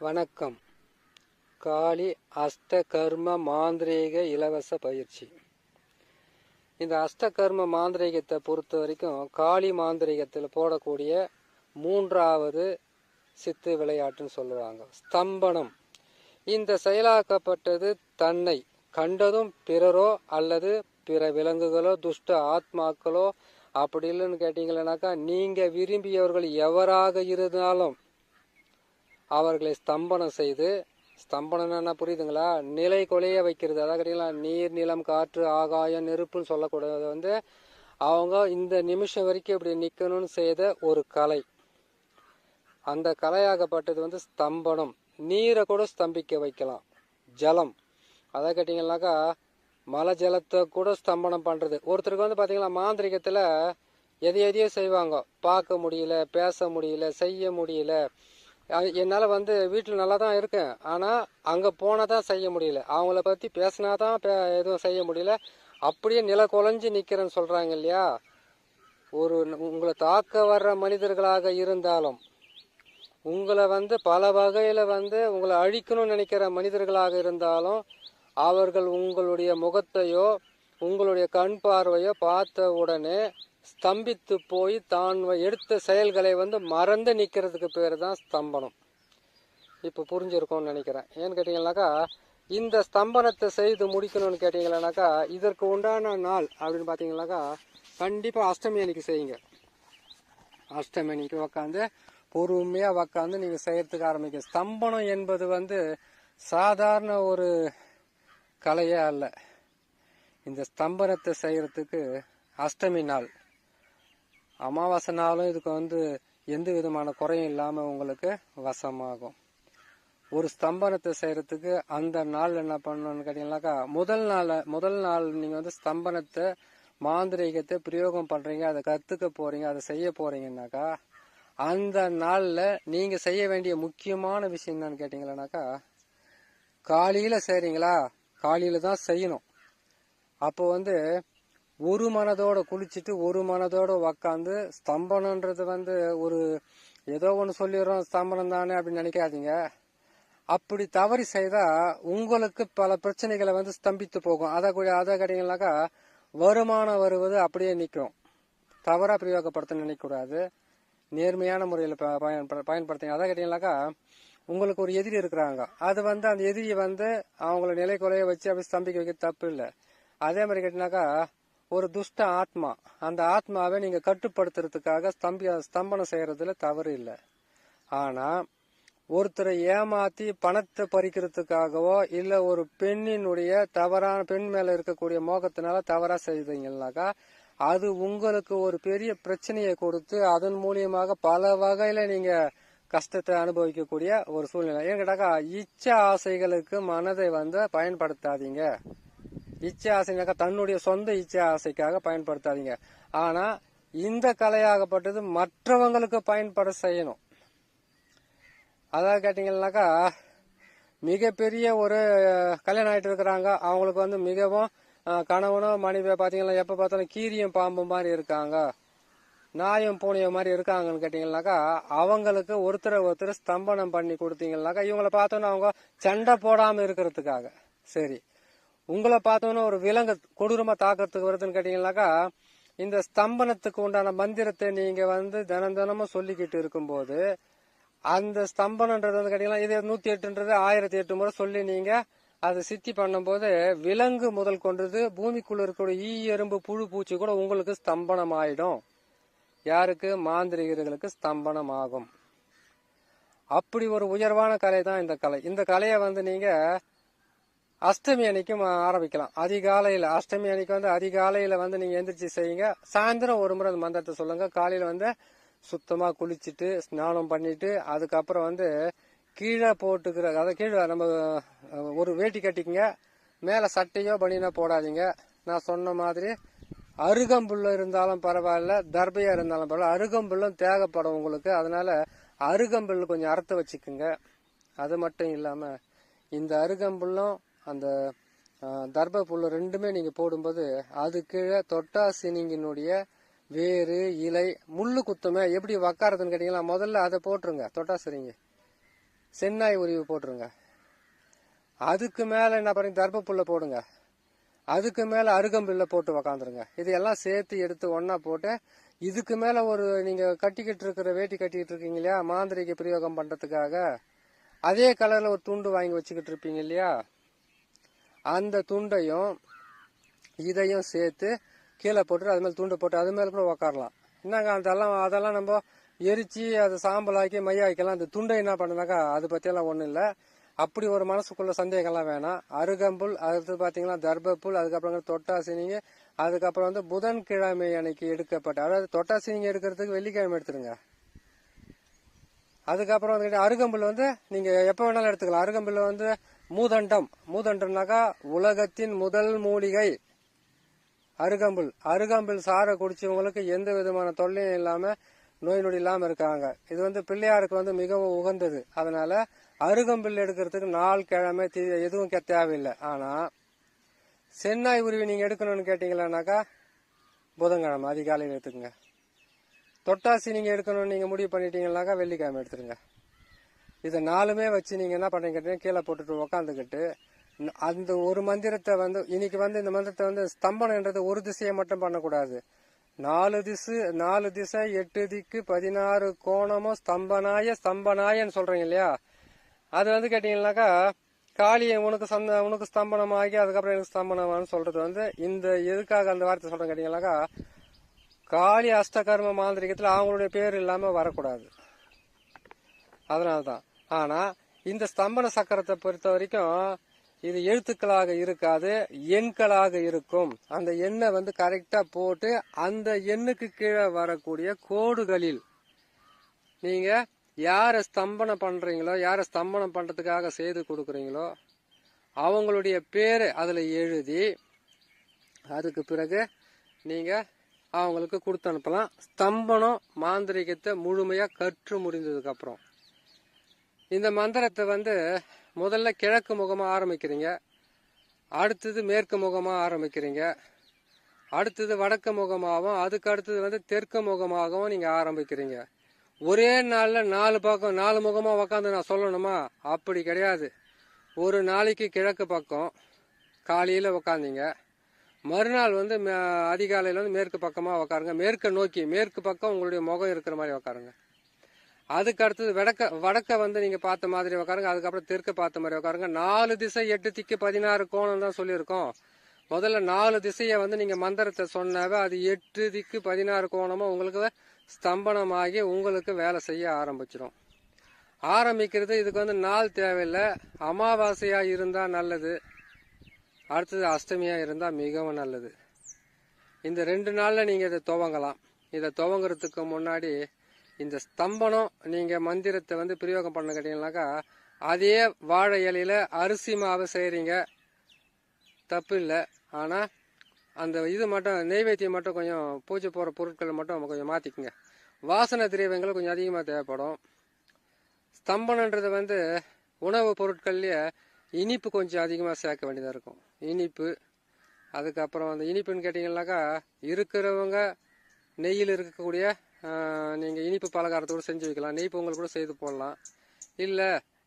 வணக்கம். காளி அஷ்டகர்ம மாந்திரீக இலவச பயிற்சி. இந்த அஷ்டகர்ம மாந்திரீகத்தை பொறுத்த வரைக்கும் காளி மாந்திரீகத்தில் போடக்கூடிய மூன்றாவது சித்து விளையாட்டுன்னு சொல்லுவாங்க. ஸ்தம்பனம். இந்த செயலாக்கப்பட்டது தன்னை கண்டதும் பிறரோ அல்லது பிற விலங்குகளோ துஷ்ட ஆத்மாக்களோ அப்படி இல்லைன்னு கேட்டீங்களனாக்கா, நீங்க விரும்பியவர்கள் எவராக இருந்தாலும் அவர்களை ஸ்தம்பனம் செய்து, ஸ்தம்பனம் என்ன புரியுதுங்களா, நிலை கொலைய வைக்கிறது. அதாவது கேட்டீங்களா, நீர் நிலம் காற்று ஆகாயம் நெருப்புன்னு சொல்லக்கூடாது அவங்க இந்த நிமிஷம் வரைக்கும் இப்படி நிக்கணும்னு செய்த ஒரு கலை. அந்த கலையாகப்பட்டது ஸ்தம்பனம். நீரை கூட ஸ்தம்பிக்க வைக்கலாம். ஜலம், அதாவது கேட்டீங்கன்னாக்கா மலை ஜலத்தை கூட ஸ்தம்பனம் பண்றது. ஒருத்தருக்கு பாத்தீங்கன்னா மாந்திரிகத்துல எதையோ செய்வாங்க. பார்க்க முடியல, பேச முடியல, செய்ய முடியல. என்னால் வீட்டில் நல்லா தான் இருக்கேன், ஆனால் அங்கே போனால் தான் செய்ய முடியல. அவங்கள பற்றி பேசினா தான் எதுவும் செய்ய முடியல. அப்படியே நில குலைஞ்சு நிற்கிறேன்னு சொல்கிறாங்க இல்லையா. உங்களை தாக்க வர்ற மனிதர்களாக இருந்தாலும், உங்களை பல வகையில் உங்களை அழிக்கணும்னு நினைக்கிற மனிதர்களாக இருந்தாலும், அவர்கள் உங்களுடைய முகத்தையோ உங்களுடைய கண் பார்வையோ பார்த்த உடனே ஸ்தம்பித்து போய் தான் எடுத்த செயல்களை மறந்து நிற்கிறதுக்கு பேர் தான் ஸ்தம்பனம். இப்போ புரிஞ்சிருக்கும்னு நினைக்கிறேன். ஏன்னு கேட்டீங்கன்னாக்கா, இந்த ஸ்தம்பனத்தை செய்து முடிக்கணும்னு கேட்டீங்கன்னாக்கா, இதற்கு உண்டான நாள் அப்படின்னு பார்த்தீங்கன்னாக்கா கண்டிப்பாக அஷ்டமி அன்னைக்கு செய்யுங்க. அஷ்டமி அன்னைக்கு உக்காந்து பொறுமையாக உக்காந்து நீங்கள் செய்யறதுக்கு ஆரம்பிங்க. ஸ்தம்பனம் என்பது சாதாரண ஒரு கலையே அல்ல. இந்த ஸ்தம்பனத்தை செய்யறதுக்கு அஷ்டமி நாள், அமாவாசை நாளும் இதுக்கு எந்த விதமான குறையும் இல்லாமல் உங்களுக்கு வசமாகும். ஒரு ஸ்தம்பனத்தை செய்யறதுக்கு அந்த நாள் என்ன பண்ணணும்னு கேட்டீங்கன்னாக்கா, முதல் நாள் நீங்கள் ஸ்தம்பனத்தை மாந்திரீகத்தை பிரயோகம் பண்றீங்க, அதை கற்றுக்க போறீங்க, அதை செய்ய போறீங்கன்னாக்கா, அந்த நாளில் நீங்கள் செய்ய வேண்டிய முக்கியமான விஷயம் என்னன்னு கேட்டீங்கன்னாக்கா, காலையில் செய்றீங்களா, காலையில் தான் செய்யணும். அப்போ ஒரு மனதோட குளிச்சுட்டு ஒரு மனதோட உக்காந்து ஸ்தம்பனன்றது ஒரு ஏதோ ஒன்று சொல்லிடுறோம் ஸ்தம்பனம் தானே அப்படின்னு நினைக்காதீங்க. அப்படி தவறி செய்தா உங்களுக்கு பல பிரச்சனைகளை ஸ்தம்பித்து போகும். அதை கேட்டீங்கன்னாக்கா, வருமானம் வருவது அப்படியே நிற்கும். தவறா பிரயோகப்படுத்த நினைக்கக்கூடாது. நேர்மையான முறையில் பயன்படுத்துங்க. அதை கேட்டீங்கன்னாக்கா, உங்களுக்கு ஒரு எதிரி இருக்கிறாங்க, அது அந்த எதிரியை அவங்கள நிலை கொலைய வச்சு அப்படி ஸ்தம்பிக்க வைக்க தப்பு இல்லை. அதே மாதிரி கேட்டீங்கன்னாக்கா, ஒரு துஷ்ட ஆத்மா, அந்த ஆத்மாவை நீங்க கட்டுப்படுத்துறதுக்காக ஸ்தம்பனம் செய்யறதுல தவறு இல்லை. ஆனா ஒருத்தரை ஏமாத்தி பணத்தை பறிக்கிறதுக்காகவோ இல்ல ஒரு பெண்ணினுடைய தவறான பெண் மேல இருக்கக்கூடிய மோகத்தினால தவறா செய்தீங்கன்னாக்கா, அது உங்களுக்கு ஒரு பெரிய பிரச்சனையை கொடுத்து அதன் மூலியமாக பல வகையில நீங்க கஷ்டத்தை அனுபவிக்கக்கூடிய ஒரு சூழ்நிலை. ஏன்னு கேட்டாக்கா, இச்ச ஆசைகளுக்கு மனதை பயன்படுத்தாதீங்க. இச்சை ஆசைனாக்கா தன்னுடைய சொந்த இச்சை ஆசைக்காக பயன்படுத்தாதீங்க. ஆனா இந்த கலையாகப்பட்டது மற்றவங்களுக்கு பயன்பட செய்யணும். அதாவது கேட்டீங்கன்னாக்கா, மிகப்பெரிய ஒரு கல்யாணம் ஆயிட்டு இருக்கிறாங்க, அவங்களுக்கு மிகவும் கணவனோ மனைவியோ பாத்தீங்கன்னா எப்ப பார்த்தாலும் கீரியும் பாம்பு மாதிரி இருக்காங்க, நாயும் பூனையும் மாதிரி இருக்காங்கன்னு கேட்டீங்கன்னாக்கா, அவங்களுக்கு ஒருத்தர் ஸ்தம்பனம் பண்ணி கொடுத்தீங்கன்னாக்கா, இவங்களை பார்த்தோன்னா அவங்க சண்டை போடாம இருக்கிறதுக்காக சரி, உங்களை பார்த்தோன்னா ஒரு விலங்கு கொடூரமா தாக்கிறதுக்கு வருதுன்னு கேட்டீங்கன்னாக்கா, இந்த ஸ்தம்பனத்துக்கு உண்டான மந்திரத்தை நீங்க தினமும் சொல்லிக்கிட்டு இருக்கும்போது, அந்த ஸ்தம்பனன்றது கேட்டீங்கன்னா, இது 108ன்றது 1008 முறை சொல்லி நீங்க அதை சித்தி பண்ணும்போது, விலங்கு முதல் கொண்டது பூமிக்குள்ள இருக்கக்கூடிய ஈ எறும்பு புழு பூச்சி கூட உங்களுக்கு ஸ்தம்பனம் ஆயிடும். யாருக்கு? மாந்திரிகர்களுக்கு ஸ்தம்பனம் ஆகும். அப்படி ஒரு உயர்வான கலை தான் இந்த கலை. இந்த கலையை நீங்க அஷ்டமி அன்னைக்கும் ஆரம்பிக்கலாம். அதிகாலையில அஷ்டமி அன்னைக்கு அதிகாலையில நீங்க எந்திரிச்சு செய்யுங்க. சாயந்தரம் ஒரு முறை அந்த மந்திரத்தை சொல்லுங்க. காலையில சுத்தமா குளிச்சுட்டு ஸ்நானம் பண்ணிட்டு அதுக்கப்புறம் கீழே போட்டுக்கிற, அதாவது கீழே நம்ம ஒரு வேட்டி கட்டிக்குங்க, மேல சட்டையோ பனியனோ போடாதீங்க. நான் சொன்ன மாதிரி அருகம்புல்ல இருந்தாலும் பரவாயில்ல, தர்பையா இருந்தாலும் பரவாயில்ல, அருகம்புல்லும் தேவைப்படும் உங்களுக்கு. அதனால அருகம்புல் கொஞ்சம் அறுத்து வச்சுக்குங்க. அது மட்டும் இல்லாம இந்த அருகம்புல்லும் அந்த தர்ப புல்லு ரெண்டுமே நீங்க போடும்போது அது கீழே தொட்டாசினிங்கினுடைய வேறு இலை முள்ளு குத்துமே எப்படி உக்காரதுன்னு கேட்டீங்களா, முதல்ல அதை போட்டுருங்க. தொட்டாசினிங்க சென்னாய் உருவி போட்டுருங்க. அதுக்கு மேல என்ன பண்ணுங்க, தர்பப்புல்ல போடுங்க. அதுக்கு மேல அருகம்பில்ல போட்டு உக்காந்துருங்க. இதையெல்லாம் சேர்த்து எடுத்து ஒன்னா போட்டு, இதுக்கு மேல ஒரு நீங்க கட்டிக்கிட்டு இருக்கிற வேட்டி கட்டிக்கிட்டு இருக்கீங்க இல்லையா, மாந்திரிக பிரயோகம் பண்றதுக்காக அதே கலர்ல ஒரு துண்டு வாங்கி வச்சுக்கிட்டு இருப்பீங்க இல்லையா, அந்த துண்டையும் இதையும் சேர்த்து கீழே போட்டு அது மேல துண்டு போட்டு அது மேல கூட உக்காரலாம். என்னங்க அதெல்லாம் நம்ம எரிச்சு அதை சாம்பலாக்கி மையாக்கலாம். அந்த துண்டை என்ன பண்ணுனாக்கா அது பத்தியெல்லாம் ஒண்ணும் இல்லை. அப்படி ஒரு மனசுக்குள்ள சந்தேகம்லாம் வேணாம். அருகம்புல், அடுத்து பாத்தீங்கன்னா தர்பப்புல், அதுக்கப்புறம் தொட்டாசினிங்க, அதுக்கப்புறம் வந்து புதன்கிழமை அன்னைக்கு எடுக்கப்பட்ட, அதாவது தொட்டாசினிங்க எடுக்கிறதுக்கு வெள்ளிக்கிழமை எடுத்துருங்க. அதுக்கப்புறம் வந்து அருகம்புல் வந்து நீங்க எப்ப வேணாலும் எடுத்துக்கலாம். அருகம்புல் வந்து மூதண்டம்னாக்கா உலகத்தின் முதல் மூலிகை அருகம்புல் சாரை குடிச்சவங்களுக்கு எந்த விதமான தொல்லையும் இல்லாம நோய் நொடி இல்லாம இருக்காங்க. இது வந்து பிள்ளையாருக்கு வந்து மிகவும் உகந்தது. அதனால அருகம்புல் எடுக்கிறதுக்கு நாள் கிழமை எதுவும் தேவையில்லை. ஆனா சென்னாய் உருவி நீங்க எடுக்கணும்னு கேட்டீங்களானாக்கா புதன்கிழமை அதிகாலையில் எடுத்துக்கங்க. தொட்டாசி நீங்க எடுக்கணும்னு நீங்க முடிவு பண்ணிட்டீங்கன்னாக்கா வெள்ளிக்கிழமை எடுத்துருங்க. இதை நாலுமே வச்சு நீங்க என்ன பண்றீங்க கேட்டீங்கன்னா, கீழே போட்டுட்டு உக்காந்துக்கிட்டு அந்த ஒரு மந்திரத்தை வந்து இன்னைக்கு வந்து இந்த மந்திரத்தை வந்து ஸ்தம்பனம்ன்றது ஒரு திசையை மட்டும் பண்ணக்கூடாது. 4 திசை 8 திக்கு 16 கோணமும் ஸ்தம்பனாயன்னு சொல்றீங்க இல்லையா, அது வந்து கேட்டீங்கன்னாக்கா காளியை உனக்கு ஸ்தம்பனமாகி அதுக்கப்புறம் எனக்கு ஸ்தம்பனமானு சொல்றது வந்து இந்த எதுக்காக அந்த வார்த்தை சொல்றேன் கேட்டீங்கன்னாக்கா, காளி அஷ்டகர்ம மாந்திரிகத்துல அவங்களுடைய பேர் இல்லாம வரக்கூடாது. அதனால்தான். ஆனா இந்த ஸ்தம்பன சக்கரத்தை பொறுத்த வரைக்கும் இது எழுத்துக்களாக இருக்காது, எண்களாக இருக்கும். அந்த எண்ணை வந்து கரெக்டா போட்டு அந்த எண்ணுக்கு கீழே வரக்கூடிய கோடுகளில் நீங்க யார ஸ்தம்பனம் பண்றீங்களோ, யார ஸ்தம்பனம் பண்றதுக்காக செய்து கொடுக்குறீங்களோ அவங்களுடைய பேரு அதுல எழுதி அதுக்கு பிறகு நீங்க அவங்களுக்கு கொடுத்து அனுப்பலாம். ஸ்தம்பனம் மாந்திரிகத்தை முழுமையா கற்று முடிந்ததுக்கு அப்புறம் இந்த மந்திரத்தை வந்து முதல்ல கிழக்கு முகமா ஆரம்பிக்கிறீங்க, அடுத்தது மேற்கு முகமா ஆரம்பிக்கிறீங்க, அடுத்தது வடக்கு முகமாகவும், அதுக்கு அடுத்தது வந்து தெற்கு முகமாகவும் நீங்க ஆரம்பிக்கிறீங்க. ஒரே நாள்ல 4 முகமா உக்காந்து நான் சொல்லணுமா? அப்படி கிடையாது. ஒரு நாளைக்கு கிழக்கு பக்கம் காலையில உக்காந்தீங்க, மறுநாள் வந்து அதிகாலையில வந்து மேற்கு பக்கமா உக்காருங்க. மேற்கு நோக்கி மேற்கு பக்கம் உங்களுடைய முகம் இருக்கிற மாதிரி உக்காருங்க. அதுக்கு அடுத்தது வடக்க வந்து நீங்க பார்த்த மாதிரி உக்காருங்க. அதுக்கப்புறம் தெற்கு பார்த்த மாதிரி உக்காருங்க. 4 திசை 8 திக்கு 16 கோணம் தான் சொல்லியிருக்கோம். முதல்ல 4 திசையை வந்து நீங்க மந்திரத்தை சொன்னாவே அது 8 திக்கு 16 கோணமும் உங்களுக்கு ஸ்தம்பனமாகி உங்களுக்கு வேலை செய்ய ஆரம்பிச்சிடும். ஆரம்பிக்கிறது இதுக்கு வந்து நாள் தேவையில்லை. அமாவாசையா இருந்தா நல்லது, அடுத்தது அஷ்டமியா இருந்தா மிகவும் நல்லது. இந்த 2 நாள்ல நீங்க இதை துவங்கலாம். இதை துவங்குறதுக்கு முன்னாடி இந்த ஸ்தம்பனம் நீங்க மந்திரத்தை வந்து பிரயோகம் பண்ண கேட்டீங்கன்னாக்கா, அதே வாழை இலையில அரிசி மாவு செய்யறீங்க, தப்பு இல்லை. ஆனா அந்த இது மட்டும் நெய்வேத்தியம் மட்டும் கொஞ்சம் பூஜை போற பொருட்களை மட்டும் கொஞ்சம் மாத்திக்குங்க. வாசனை திரவியங்கள் கொஞ்சம் அதிகமா தேவைப்படும். ஸ்தம்பனன்றது வந்து உணவு பொருட்கள்லயே இனிப்பு கொஞ்சம் அதிகமா சேர்க்க வேண்டியதா இருக்கும். இனிப்பு, அதுக்கப்புறம் அந்த இனிப்புன்னு கேட்டீங்கன்னாக்கா இருக்கிறவங்க நெய்யில் இருக்கக்கூடிய நீங்க இனிப்பு பலகாரத்தோடு செஞ்சு வைக்கலாம். நெய் பொங்கல் கூட செய்து போடலாம். இல்ல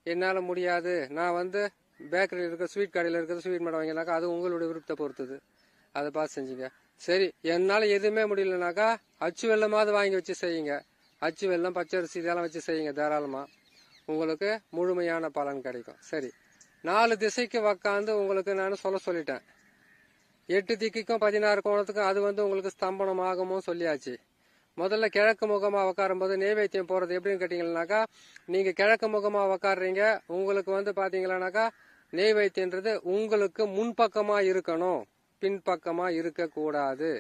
என்னால முடியாது, நான் வந்து பேக்கரியில் இருக்கிற ஸ்வீட் கடையில் இருக்கிற ஸ்வீட் மேடம் வாங்கினாக்கா அது உங்களுடைய விருப்பத்தை பொறுத்தது, அதை பார்த்து செஞ்சுங்க. சரி, என்னால எதுவுமே முடியலனாக்கா அச்சு வெள்ளமாவது வாங்கி வச்சு செய்யுங்க. அச்சு வெள்ளம், பச்சரிசி இதெல்லாம் வச்சு செய்யுங்க. தாராளமா உங்களுக்கு முழுமையான பலன் கிடைக்கும். சரி, 4 திசைக்கு உக்காந்து உங்களுக்கு நான் சொல்லிட்டேன். 8 திக்குக்கும் 16 கோணத்துக்கும் அது வந்து உங்களுக்கு ஸ்தம்பனம் ஆகுமோ சொல்லியாச்சு. முதல்ல கிழக்கு முகமா உக்காரும் போது நெய்வேத்தியம் போறது எப்படின்னு கேட்டீங்கன்னாக்கா, நீங்க கிழக்கு முகமா உக்காடுறீங்க, உங்களுக்கு வந்து பாத்தீங்கன்னாக்கா நெய்வேத்தியன்றது உங்களுக்கு முன்பக்கமா இருக்கணும், பின்பக்கமா இருக்க கூடாது.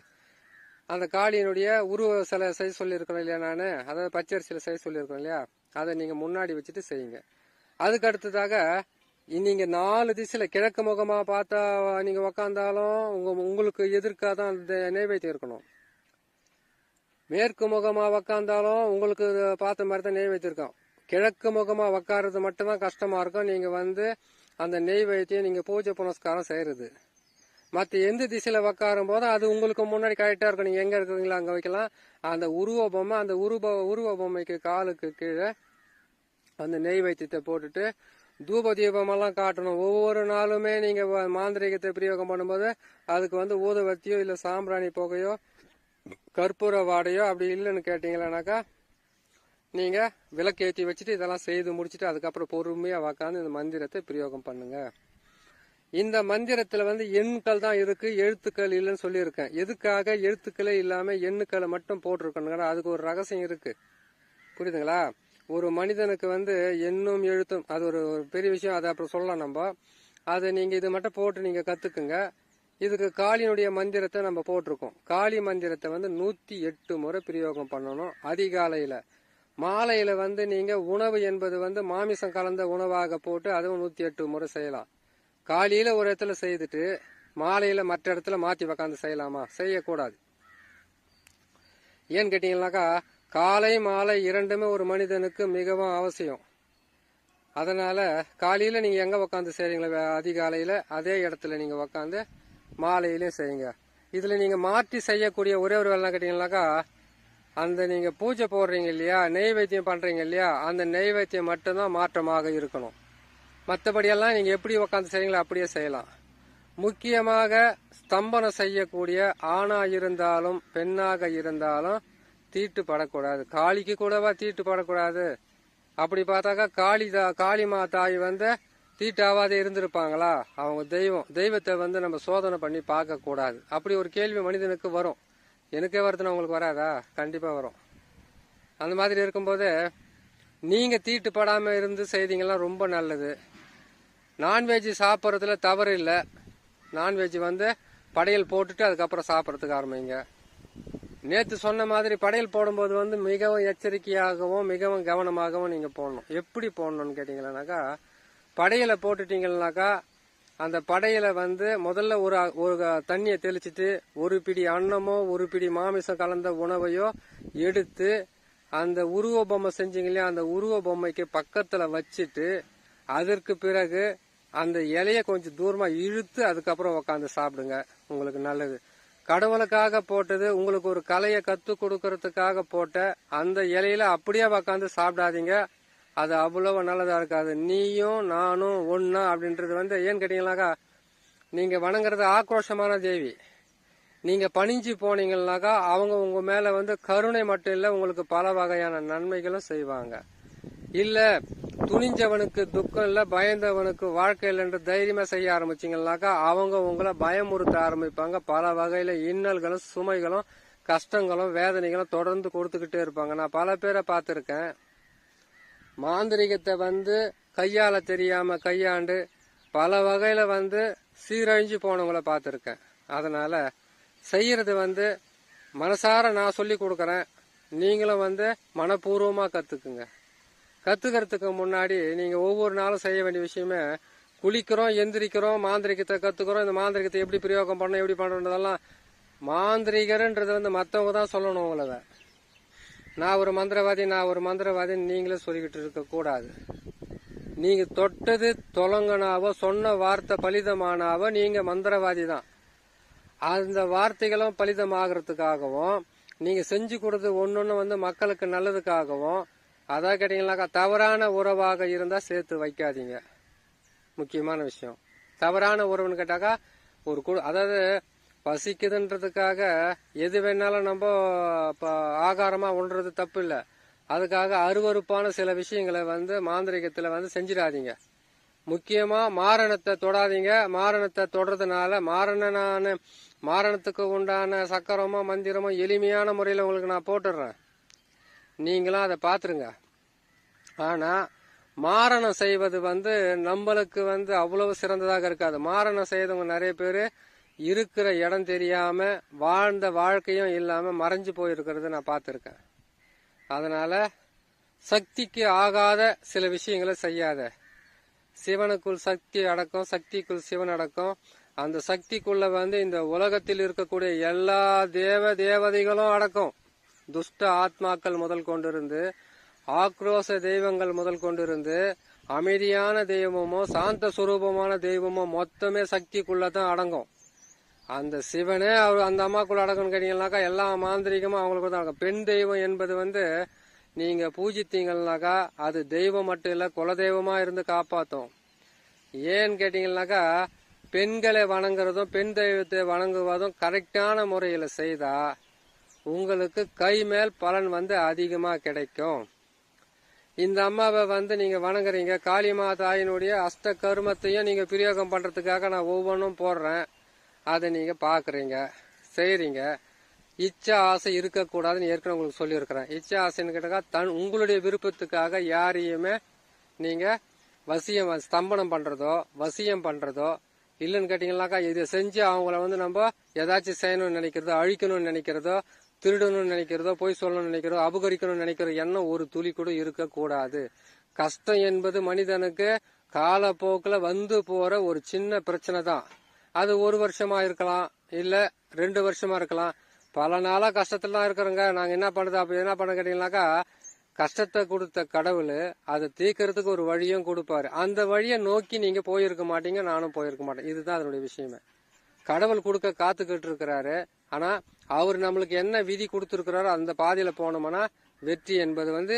அந்த காளியினுடைய உருவ சிலை செய்ய சொல்லியிருக்கணும் இல்லையா, நானு அதாவது பச்சரிசியில செய்ய சொல்லியிருக்கோம் இல்லையா, அதை நீங்க முன்னாடி வச்சுட்டு செய்யுங்க. அதுக்கு அடுத்ததாக நீங்க 4 திசையில கிழக்கு முகமா பார்த்தா நீங்க உக்காந்தாலும் உங்களுக்கு எதிர்க்காதான் அந்த நெய்வேத்தியம் இருக்கணும். மேற்கு முகமா உக்காந்தாலும் உங்களுக்கு பார்த்த மாதிரி தான் நெய்வேத்தியம் இருக்கும். கிழக்கு முகமா உக்காறது மட்டும்தான் கஷ்டமா இருக்கும். நீங்க வந்து அந்த நெய்வேத்தியம் நீங்க பூஜை புனஸ்காரம் செய்யறது. மற்ற எந்த திசையில உக்காரும் போதும் அது உங்களுக்கு முன்னாடி கரெக்டா இருக்கும். நீங்க எங்க இருக்கிறீங்களோ அங்க வைக்கலாம். அந்த உருவ பொம்மை, அந்த உருவ பொம்மைக்கு காலுக்கு கீழே அந்த நெய் வைத்தியத்தை போட்டுட்டு தூப தீபமெல்லாம் காட்டணும். ஒவ்வொரு நாளுமே நீங்க மாந்திரிகத்தை பிரயோகம் பண்ணும்போது அதுக்கு வந்து ஊதுவத்தியோ இல்ல சாம்பிராணி புகையோ கற்பூர வாடையோ அப்படி இல்லைன்னு கேட்டீங்களானாக்கா நீங்க விளக்கேற்றி வச்சுட்டு இதெல்லாம் செய்து முடிச்சுட்டு அதுக்கப்புறம் பொறுமையா உக்காந்து இந்த மந்திரத்தை பிரயோகம் பண்ணுங்க. இந்த மந்திரத்துல வந்து எண்கள் தான் இருக்கு, எழுத்துக்கள் இல்லைன்னு சொல்லியிருக்கேன். எதுக்காக எழுத்துக்களே இல்லாம எண்ணுக்களை மட்டும் போட்டிருக்கணுங்க? அதுக்கு ஒரு ரகசியம் இருக்கு, புரியுதுங்களா? ஒரு மனிதனுக்கு வந்து எண்ணும் எழுத்தும் அது ஒரு பெரிய விஷயம், அதை அப்புறம் சொல்லலாம் நம்ம. அதை நீங்க இது மட்டும் போட்டு நீங்க கத்துக்குங்க. இதுக்கு காளியினுடைய மந்திரத்தை நம்ம போட்டிருக்கோம். காளி மந்திரத்தை வந்து 108 முறை பிரயோகம் பண்ணணும் அதிகாலையில. மாலையில வந்து நீங்க உணவு என்பது வந்து மாமிசம் கலந்த உணவாக போட்டு அதுவும் 108 முறை செய்யலாம். காலையில ஒரு இடத்துல செய்துட்டு மாலையில மற்ற இடத்துல மாத்தி உக்காந்து செய்யலாமா? செய்யக்கூடாது. ஏன்னு கேட்டீங்கன்னாக்கா காலை மாலை இரண்டுமே ஒரு மனிதனுக்கு மிகவும் அவசியம். அதனால காலையில நீங்க எங்க உக்காந்து செய்றீங்களா அதிகாலையில அதே இடத்துல நீங்க உக்காந்து மாலையிலயும் செய்யுங்க. இதுல நீங்க மாற்றி செய்யக்கூடிய ஒரே ஒரு வேலை கேட்டீங்கன்னாக்கா அந்த நீங்க பூஜை போடுறீங்க இல்லையா, நெய்வேத்தியம் பண்றீங்க இல்லையா, அந்த நெய்வேத்தியம் மட்டும்தான் மாற்றமாக இருக்கணும். மற்றபடியெல்லாம் நீங்க எப்படி உக்காந்து செய்றீங்களோ அப்படியே செய்யலாம். முக்கியமாக ஸ்தம்பனம் செய்யக்கூடிய ஆணா இருந்தாலும் பெண்ணாக இருந்தாலும் தீட்டு படக்கூடாது. காளிக்கு கூடவா தீட்டு படக்கூடாது? அப்படி பார்த்தாக்கா காளிமா தாய் வந்து தீட்டாவாதே இருந்திருப்பாங்களா? அவங்க தெய்வத்தை வந்து நம்ம சோதனை பண்ணி பார்க்க கூடாது. அப்படி ஒரு கேள்வி மனிதனுக்கு வரும். எனக்கே வருதுன்னா உங்களுக்கு வராதா? கண்டிப்பா வரும். அந்த மாதிரி இருக்கும்போது நீங்க தீட்டு படாம இருந்து செய்தீங்கன்னா ரொம்ப நல்லது. நான்வெஜ் சாப்பிட்றதுல தவறு இல்லை. நான்வெஜ் வந்து படையல் போட்டுட்டு அதுக்கப்புறம் சாப்பிட்றதுக்கு ஆரம்பிங்க. நேற்று சொன்ன மாதிரி படையல் போடும்போது வந்து மிகவும் எச்சரிக்கையாகவும் மிகவும் கவனமாகவும் நீங்க போடணும். எப்படி போடணும்னு கேட்டீங்கன்னாக்கா படையலை போட்டுட்டீங்கன்னாக்கா அந்த படையலை வந்து முதல்ல ஒரு தண்ணியை தெளிச்சுட்டு ஒரு பிடி அன்னமோ ஒரு பிடி மாமிசம் கலந்த உணவையோ எடுத்து அந்த உருவ பொம்மை செஞ்சீங்க இல்லையா, அந்த உருவ பொம்மைக்கு பக்கத்துல வச்சுட்டு அதற்கு பிறகு அந்த இலைய கொஞ்சம் தூரமா இழுத்து அதுக்கப்புறம் உக்காந்து சாப்பிடுங்க. உங்களுக்கு நல்லது. கடவுளுக்காக போட்டது, உங்களுக்கு ஒரு கலையை கத்து கொடுக்கறதுக்காக போட்ட அந்த இலையில அப்படியே உக்காந்து சாப்பிடாதீங்க. அது அவ்வளவு நல்லதா இருக்காது. நீயும் நானும் ஒன்னா அப்படின்றது வந்து ஏன்னு கேட்டீங்கன்னாக்கா நீங்க வணங்குறது ஆக்ரோஷமான தேவி. நீங்க பணிஞ்சு போனீங்கன்னாக்கா அவங்க உங்க மேல வந்து கருணை மட்டும் இல்ல உங்களுக்கு பல வகையான நன்மைகளும் செய்வாங்க. இல்ல துணிஞ்சவனுக்கு துக்கம் இல்ல பயந்தவனுக்கு வாழ்க்கை இல்லைன்ற தைரியமா செய்ய ஆரம்பிச்சீங்கன்னாக்கா அவங்க உங்களை பயமுறுத்த ஆரம்பிப்பாங்க. பல வகையில இன்னல்களும் சுமைகளும் கஷ்டங்களும் வேதனைகளும் தொடர்ந்து கொடுத்துக்கிட்டே இருப்பாங்க. நான் பல பேரை பார்த்திருக்கேன். மாந்திரிகத்தை வந்து கையால தெரியாம கையாண்டு பல வகையில வந்து சீரழிஞ்சு போனவங்களை பார்த்திருக்கேன். அதனால செய்யறது வந்து மனசார நான் சொல்லி கொடுக்கறேன். நீங்களும் வந்து மனப்பூர்வமா கத்துக்குங்க. கத்துக்கிறதுக்கு முன்னாடி நீங்க ஒவ்வொரு நாளும் செய்ய வேண்டிய விஷயமே குளிக்கிறோம், எந்திரிக்கிறோம், மாந்திரிகத்தை கத்துக்கிறோம். இந்த மாந்திரிகத்தை எப்படி பிரயோகம் பண்ண எப்படி பண்றதெல்லாம் மாந்திரிகர்ன்றது வந்து மத்தவங்க தான் சொல்லணும். உங்களை நான் ஒரு மந்திரவாதின்னு நீங்களே சொல்லிக்கிட்டு இருக்க கூடாது. நீங்க தொட்டது தொலங்கனாவோ சொன்ன வார்த்தை பலிதமானாவோ நீங்க மந்திரவாதி தான். அந்த வார்த்தைகளும் பலிதமாகறதுக்காகவும் நீங்க செஞ்சு கொடுத்து ஒன்னொன்னு வந்து மக்களுக்கு நல்லதுக்காகவும் அதான் கேட்டீங்கன்னாக்கா தவறான உறவாக இருந்தா சேர்த்து வைக்காதீங்க. முக்கியமான விஷயம். தவறான உறவுன்னு கேட்டாக்கா அதாவது பசிக்குதுன்றதுக்காக எது வேணாலும் நம்ம ஆகாரமா உண்றது தப்பு இல்லை. அதுக்காக அருவருப்பான சில விஷயங்களை வந்து மாந்திரிகத்துல வந்து செஞ்சிடாதீங்க. முக்கியமா மாரணத்தை தொடாதீங்க. மாரணத்தை தொடறதுனால மாரணத்துக்கு உண்டான சக்கரமோ மந்திரமோ எளிமையான முறையில உங்களுக்கு நான் போட்டுடுறேன். நீங்களும் அதை பாத்துருங்க. ஆனா மாரணம் செய்வது வந்து நம்மளுக்கு வந்து அவ்வளவு சிறந்ததாக இருக்காது. மாரணம் செய்தவங்க நிறைய பேரு இருக்கிற இடம் தெரியாம வாழ்ந்த வாழ்க்கையும் இல்லாம மறைஞ்சு போயிருக்கிறது நான் பார்த்திருக்கேன். அதனால சக்திக்கு ஆகாத சில விஷயங்களை செய்யாத. சிவனுக்குள் சக்தி அடக்கம், சக்திக்குள் சிவன் அடக்கம். அந்த சக்திக்குள்ள வந்து இந்த உலகத்தில் இருக்கக்கூடிய எல்லா தேவதைகளும் அடக்கம். துஷ்ட ஆத்மாக்கள் முதல் கொண்டிருந்து ஆக்ரோஷ தெய்வங்கள் முதல் கொண்டிருந்து அமைதியான தெய்வமோ சாந்த சுரூபமான தெய்வமோ மொத்தமே சக்திக்குள்ளதான் அடங்கும். அந்த சிவனே அந்த அம்மாக்குள்ள அடக்கம்னு கேட்டீங்கன்னாக்கா எல்லா மாந்திரிகமும் அவங்களுக்கு தான் அடங்கும். பெண் தெய்வம் என்பது வந்து நீங்க பூஜித்தீங்கன்னாக்கா அது தெய்வம் மட்டும் இல்ல, குலதெய்வமா இருந்து காப்பாத்தும். ஏன்னு கேட்டீங்கன்னாக்கா, பெண்களை வணங்குறதும் பெண் தெய்வத்தை வணங்குவதும் கரெக்டான முறையில செய்தா உங்களுக்கு கை மேல் பலன் வந்து அதிகமா கிடைக்கும். இந்த அம்மாவை வந்து நீங்க வணங்குறீங்க, காளிமா தாயினுடைய அஷ்ட கருமத்தையும் நீங்க பிரயோகம் பண்றதுக்காக நான் ஒவ்வொன்றும் போடுறேன். அதை நீங்க பாக்குறீங்க, செய்றீங்க. இச்சா ஆசை இருக்கக்கூடாதுன்னு ஏற்கனவே உங்களுக்கு சொல்லியிருக்கிறேன். இச்சா ஆசைன்னு கேட்டாக்கா உங்களுடைய விருப்பத்துக்காக யாரையுமே நீங்க ஸ்தம்பனம் பண்றதோ வசியம் பண்றதோ இல்லைன்னு கேட்டீங்கன்னாக்கா, இதை செஞ்சு அவங்கள வந்து நம்ம ஏதாச்சும் செய்யணும்னு நினைக்கிறதோ, அழிக்கணும்னு நினைக்கிறதோ, திருடணும்னு நினைக்கிறதோ, பொய் சொல்லணும்னு நினைக்கிறதோ, அபகரிக்கணும்னு நினைக்கிற எண்ணம் ஒரு துளி கூட இருக்கக்கூடாது. கஷ்டம் என்பது மனிதனுக்கு காலப்போக்கில் வந்து போற ஒரு சின்ன பிரச்சனை தான். அது 1 வருஷமா இருக்கலாம், இல்ல 2 வருஷமா இருக்கலாம். பல நாளா கஷ்டத்துல தான் இருக்கிறோங்க, நாங்க என்ன பண்றது? அப்ப என்ன பண்ண கேட்டீங்கன்னாக்கா, கஷ்டத்தை கொடுத்த கடவுள் அதை தீர்க்கறதுக்கு ஒரு வழியும் கொடுப்பாரு. அந்த வழியை நோக்கி நீங்க போயிருக்க மாட்டீங்க, நானும் போயிருக்க மாட்டேன். இதுதான் அதனுடைய விஷயமே. கடவுள் கொடுக்க காத்துக்கிட்டு இருக்கிறாரு. ஆனா அவர் நம்மளுக்கு என்ன விதி கொடுத்துருக்கிறாரோ அந்த பாதையில போனோம்னா வெற்றி என்பது வந்து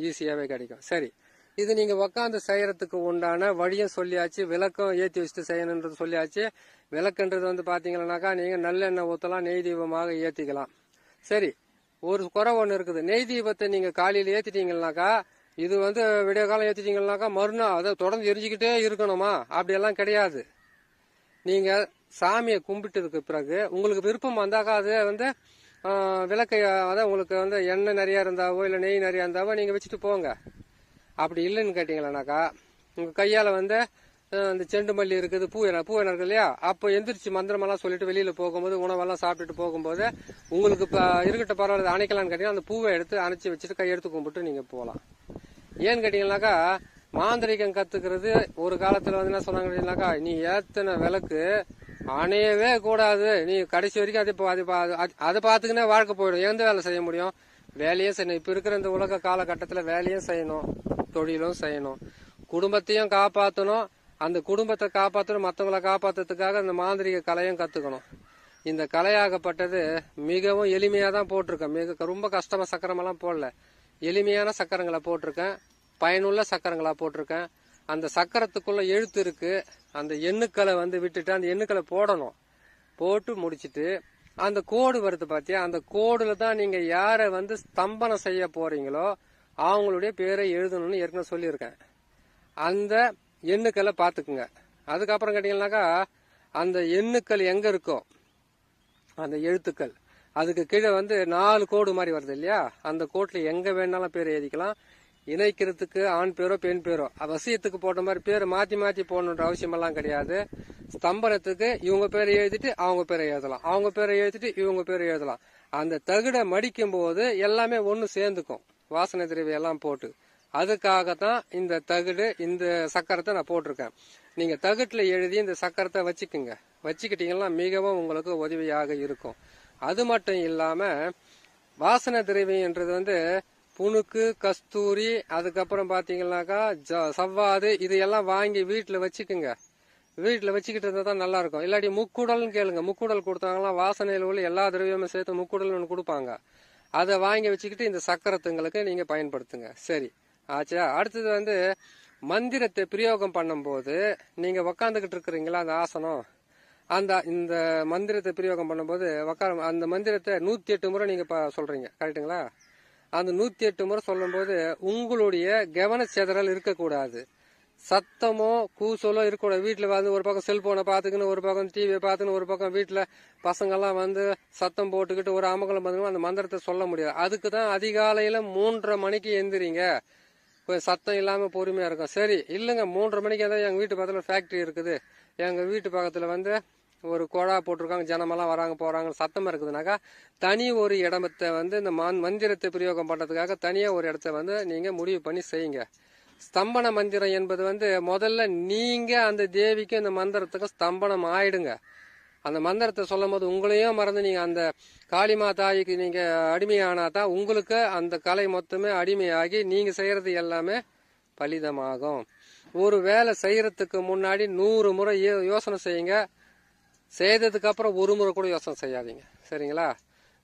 ஈஸியாவே கிடைக்கும். சரி, இது நீங்க உக்காந்து செய்யறதுக்கு உண்டான வழியும் சொல்லியாச்சு, விளக்கம் ஏற்றி வச்சுட்டு செய்யணுன்றது சொல்லியாச்சு. விளக்குன்றது வந்து பாத்தீங்கன்னாக்கா, நீங்க நல்லெண்ணெய் ஊத்தலாம், நெய் தீபமாக ஏத்திக்கலாம். சரி, ஒரு குறை ஒண்ணு இருக்குது. நெய் தீபத்தை நீங்க காலையில ஏத்திட்டீங்கன்னாக்கா, இது வந்து விடிய காலம் ஏத்திட்டீங்கன்னாக்கா மறுநாள் அதை தொடர்ந்து எரிஞ்சுக்கிட்டே இருக்கணுமா? அப்படியெல்லாம் கிடையாது. நீங்க சாமியை கும்பிட்டதுக்கு பிறகு உங்களுக்கு விருப்பம் வந்தாக்கா அது வந்து விளக்கை, அதான் உங்களுக்கு வந்து எண்ணெய் நிறைய இருந்தாவோ இல்லை நெய் நிறைய இருந்தாவோ நீங்க வச்சுட்டு போங்க. அப்படி இல்லைன்னு கேட்டீங்களானாக்கா, உங்க கையால வந்து இந்த செண்டு மல்லி இருக்குது, பூ என்ன இருக்கு இல்லையா, அப்போ எந்திரிச்சு மந்திரமெல்லாம் சொல்லிட்டு வெளியில போகும்போது உணவெல்லாம் சாப்பிட்டுட்டு போகும்போது உங்களுக்கு இருக்கட்ட பரவாயில்ல அணைக்கலான்னு கேட்டீங்கன்னா அந்த பூவை எடுத்து அணைச்சி வச்சுட்டு கையெடுத்து கும்பிட்டு நீங்க போகலாம். ஏன்னு கேட்டீங்கன்னாக்கா, மாந்திரிகம் கத்துக்கிறது ஒரு காலத்துல வந்து என்ன சொன்னாங்க கேட்டீங்கன்னாக்கா, நீ ஏத்தனை விளக்கு அணையவே கூடாது, நீ கடைசி வரைக்கும் அதை பார்த்துக்கினே வாழ்க்கை போயிடும். எந்த வேலை செய்ய முடியும்? வேலையும் செய்யணும். இப்ப இருக்கிற இந்த உலக காலகட்டத்துல வேலையும் செய்யணும், தொழிலும் செய்யணும், குடும்பத்தையும் காப்பாற்றணும். அந்த குடும்பத்தை காப்பாற்றணும், மற்றவங்களை காப்பாற்றுறதுக்காக அந்த மாந்திரிக கலையும் கத்துக்கணும். இந்த கலையாகப்பட்டது மிகவும் எளிமையா தான் போட்டிருக்கேன். ரொம்ப கஷ்டமா சக்கரமெல்லாம் போடல, எளிமையான சக்கரங்களை போட்டிருக்கேன், பயனுள்ள சக்கரங்களா போட்டிருக்கேன். அந்த சக்கரத்துக்குள்ள எழுத்து இருக்கு, அந்த எண்ணுக்களை வந்து விட்டுட்டு அந்த எண்ணுக்களை போடணும். போட்டு முடிச்சுட்டு அந்த கோடு வருது பாத்தியா, அந்த கோடுல தான் நீங்க யாரை வந்து ஸ்தம்பனம் செய்ய போறீங்களோ அவங்களுடைய பேரை எழுதணும்னு ஏற்கனவே சொல்லியிருக்கேன். அந்த எண்ணுக்களை பாத்துக்குங்க. அதுக்கப்புறம் கேட்டீங்கன்னாக்கா, அந்த எண்ணுக்கள் எங்க இருக்கோ அந்த எழுத்துக்கள் அதுக்கு கீழே வந்து 4 கோடு மாதிரி வருது இல்லையா, அந்த கோட்ல எங்க வேணாலும் பேர் எழுதிக்கலாம். இணைக்கிறதுக்கு ஆண் பேரோ பெண் பேரோ, அவசியத்துக்கு போட்ட மாதிரி பேரை மாத்தி மாத்தி போடணுன்ற அவசியம் எல்லாம் கிடையாது. ஸ்தம்பனத்துக்கு இவங்க பேரை எழுதிட்டு அவங்க பேரை எழுதலாம், அவங்க பேரை எழுதிட்டு இவங்க பேரை எழுதலாம். அந்த தகுடை மடிக்கும் போது எல்லாமே ஒண்ணு சேர்ந்துக்கும், வாசனை திரவியம் எல்லாம் போட்டு. அதுக்காகத்தான் இந்த தகுடு, இந்த சக்கரத்தை நான் போட்டிருக்கேன். நீங்க தகுட்டுல எழுதி இந்த சக்கரத்தை வச்சுக்குங்க. வச்சுக்கிட்டீங்கன்னா மிகவும் உங்களுக்கு உதவியாக இருக்கும். அது மட்டும் இல்லாம வாசனை திரவியம்ன்றது வந்து புணுக்கு, கஸ்தூரி, அதுக்கப்புறம் பாத்தீங்கன்னாக்கா சவ்வாது, இதையெல்லாம் வாங்கி வீட்டுல வச்சுக்குங்க. வீட்டுல வச்சுக்கிட்டு இருந்தா தான் நல்லா இருக்கும். இல்லாட்டி முக்குடல்னு கேளுங்க, முக்குடல் கொடுத்தாங்கன்னா வாசனையில உள்ள எல்லா திரவியமும் சேர்த்து முக்குடல் ஒன்று கொடுப்பாங்க. அதை வாங்கி வச்சுக்கிட்டு இந்த சக்கரத்துங்களுக்கு நீங்க பயன்படுத்துங்க. சரி ஆச்சா. அடுத்தது வந்து மந்திரத்தை பிரயோகம் பண்ணும்போது நீங்க உக்காந்துக்கிட்டு இருக்கிறீங்களா அந்த ஆசனம், இந்த மந்திரத்தை பிரயோகம் பண்ணும்போது அந்த மந்திரத்தை 108 முறை நீங்க சொல்றீங்க, கரெக்டுங்களா? அந்த 108 முறை சொல்லும் போது உங்களுடைய கவனச்சிதறல் இருக்கக்கூடாது, சத்தமோ கூசலோ இருக்கக்கூடாது. வீட்டுல வந்து ஒரு பக்கம் செல்போனை பாத்துக்கின்னு, ஒரு பக்கம் டிவியை பாத்துக்கின்னு, ஒரு பக்கம் வீட்டுல பசங்கெல்லாம் வந்து சத்தம் போட்டுக்கிட்டு ஒரு அமங்கலம் பாத்துக்கணும், அந்த மந்திரத்தை சொல்ல முடியாது. அதுக்குதான் அதிகாலையில 3:30 மணிக்கு எந்திரிங்க, கொஞ்சம் சத்தம் இல்லாம பொறுமையா இருக்கும். சரி இல்லைங்க, 3:30 மணிக்கு ஏதாவது எங்க வீட்டு பக்கத்துல ஃபேக்டரி இருக்குது, எங்க வீட்டு பக்கத்துல வந்து ஒரு குழா போட்டிருக்காங்க, ஜனமெல்லாம் வராங்க போறாங்க, சத்தமா இருக்குதுனாக்கா தனி ஒரு இடத்தை வந்து இந்த மந்திரத்தை பிரயோகம் பண்றதுக்காக தனியா ஒரு இடத்த வந்து நீங்க முடிவு பண்ணி செய்யுங்க. ஸ்தம்பன மந்திரம் என்பது வந்து முதல்ல நீங்க அந்த தேவிக்கு அந்த மந்திரத்துக்கு ஸ்தம்பனம் ஆயிடுங்க. அந்த மந்திரத்தை சொல்லும் போது உங்களையும் மறந்து நீங்க அந்த காளிமா தாய்க்கு நீங்க அடிமையானாதான் உங்களுக்கு அந்த கலை மொத்தமே அடிமையாகி நீங்க செய்யறது எல்லாமே பலிதமாகும். ஒரு வேலை செய்யறதுக்கு முன்னாடி 100 முறை யோசனை செய்யுங்க. செய்ததுக்கு அப்புறம் ஒரு முறை கூட யோசனை செய்யாதீங்க, சரிங்களா?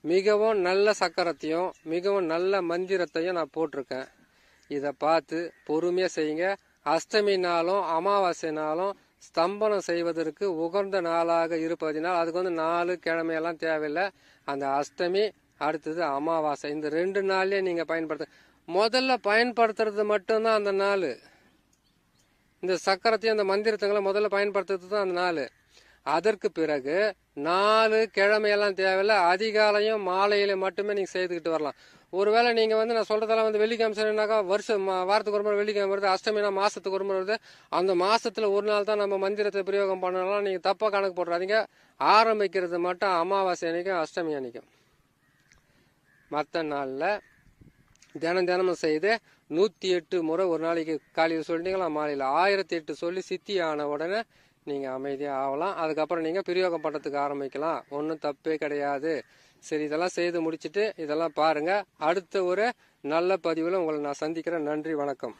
மிகவும் நல்ல சக்கரத்தையும் மிகவும் நல்ல மந்திரத்தையும் நான் போட்டிருக்கேன். இதை பார்த்து பொறுமையாக செய்யுங்க. அஷ்டமி நாளும் அமாவாசை நாளும் ஸ்தம்பனம் செய்வதற்கு உகந்த நாளாக இருப்பதினால் அதுக்கு 4 கிழமையெல்லாம் தேவையில்லை. அந்த அஷ்டமி அடுத்தது அமாவாசை இந்த 2 நாள்லயே நீங்கள் பயன்படுத்த முதல்ல பயன்படுத்துறது மட்டும்தான் அந்த நாள். இந்த சக்கரத்தையும் அந்த மந்திரத்துங்களை முதல்ல பயன்படுத்துறது தான் அந்த நாள். அதற்கு பிறகு 4 கிழமையெல்லாம் தேவையில்லை. அதிகாலையும் மாலையில மட்டுமே நீங்கள் செய்துக்கிட்டு வரலாம். ஒருவேளை நீங்கள் நான் சொல்றதெல்லாம் வெள்ளிக்கிழமை சொன்னாக்கா வாரத்துக்கு ஒரு முறை வெள்ளிக்கிழமை வருது, அஷ்டமினா மாசத்துக்கு ஒரு முறை வருது, அந்த மாசத்துல ஒரு நாள் தான் நம்ம மந்திரத்தை பிரயோகம் பண்ணலாம். நீங்கள் தப்பா கணக்கு போடுறாதீங்க. ஆரம்பிக்கிறது மட்டும் அமாவாசை அன்னைக்கும் அஷ்டமி அன்னைக்கும். மற்ற நாளில் தினமும் செய்து 108 முறை ஒரு நாளைக்கு காலையில் சொல்லிட்டீங்களா, மாலையில் 1008 சொல்லி சித்தி ஆன உடனே நீங்கள் அமைதியாக ஆகலாம். அதுக்கப்புறம் நீங்கள் பிரயோகம் பண்ணுறதுக்கு ஆரம்பிக்கலாம். ஒன்றும் தப்பே கிடையாது. சரி, இதெல்லாம் செய்து முடிச்சுட்டு இதெல்லாம் பாருங்கள். அடுத்த ஒரு நல்ல பதிவில் உங்களை நான் சந்திக்கிறேன். நன்றி, வணக்கம்.